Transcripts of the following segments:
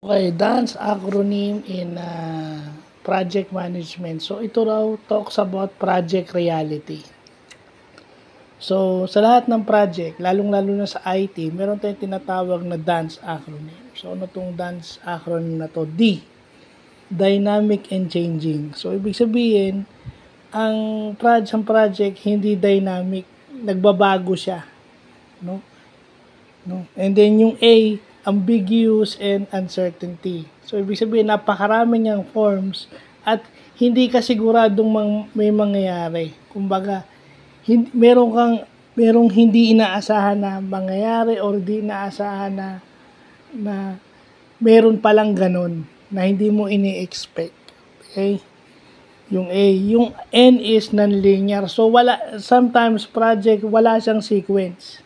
Okay, dance acronym in project management. So, ito raw talks about project reality. So, sa lahat ng project, lalong-lalo na sa IT, meron tayong tinatawag na dance acronym. So, ano tong dance acronym na to? D, dynamic and changing. So, ibig sabihin, ang project hindi dynamic, nagbabago siya, no? And then yung A, ambiguous and uncertainty. So, ibig sabihin, napakarami niyang forms at hindi ka siguradong may mangyayari. Kumbaga, merong hindi inaasahan na mangyayari or hindi inaasahan na meron palang ganun na hindi mo ini-expect. Okay? Yung A. Yung N is non-linear. So, sometimes project, wala siyang sequence.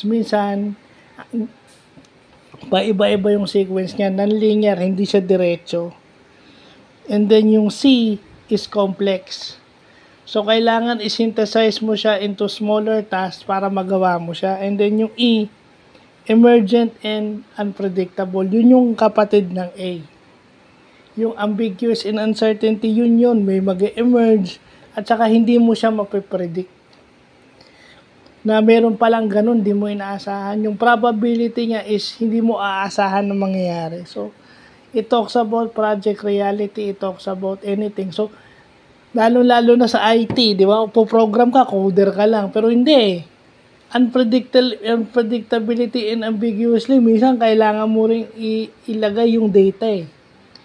Minsan, paiba-iba yung sequence niya. Non-linear, hindi siya diretso. And then yung C is complex. So, kailangan i-synthesize mo siya into smaller tasks para magawa mo siya. And then yung E, emergent and unpredictable. Yun yung kapatid ng A. Yung ambiguous and uncertainty, yun. May mag-emerge at saka hindi mo siya mapipredict. Na meron palang ganun, di mo inaasahan. Yung probability niya is hindi mo aasahan na mangyayari. So, it talks about project reality, it talks about anything. So, lalo na sa IT, di ba? Po-program ka, coder ka lang. Pero hindi. Unpredictability and ambiguously, minsan kailangan mo rin ilagay yung data eh.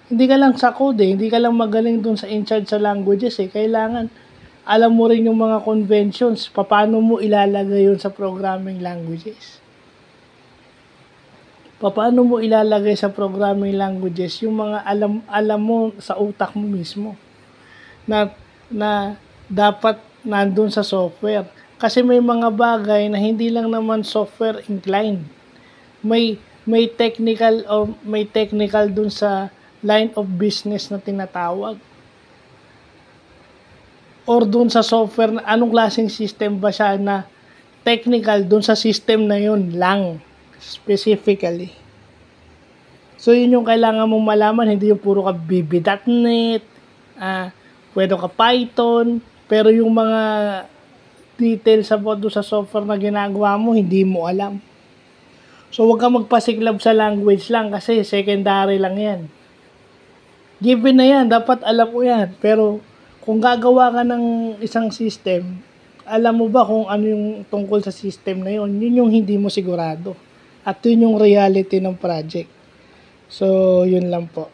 Hindi ka lang sa code eh. Hindi ka lang magaling dun sa in-charge sa languages eh. Kailangan alam mo rin yung mga conventions. Paano mo ilalagay yun sa programming languages. Paano mo ilalagay sa programming languages yung mga alam mo sa utak mo mismo na dapat nandun sa software. Kasi may mga bagay na hindi lang naman software inclined. May technical dun sa line of business na tinatawag. Or dun sa software na anong klaseng system ba siya na technical dun sa system na yun lang specifically. So yun yung kailangan mong malaman, hindi yung puro ka VB.NET, pwede ka Python, pero yung mga details about doon sa software na ginagawa mo, hindi mo alam. So, huwag kang magpasiklab sa language lang kasi secondary lang yan. Given na yan, dapat alam mo yan. Pero, kung gagawa ka ng isang system, alam mo ba kung ano yung tungkol sa system na yun? Yun yung hindi mo sigurado. At yun yung reality ng project. So, yun lang po.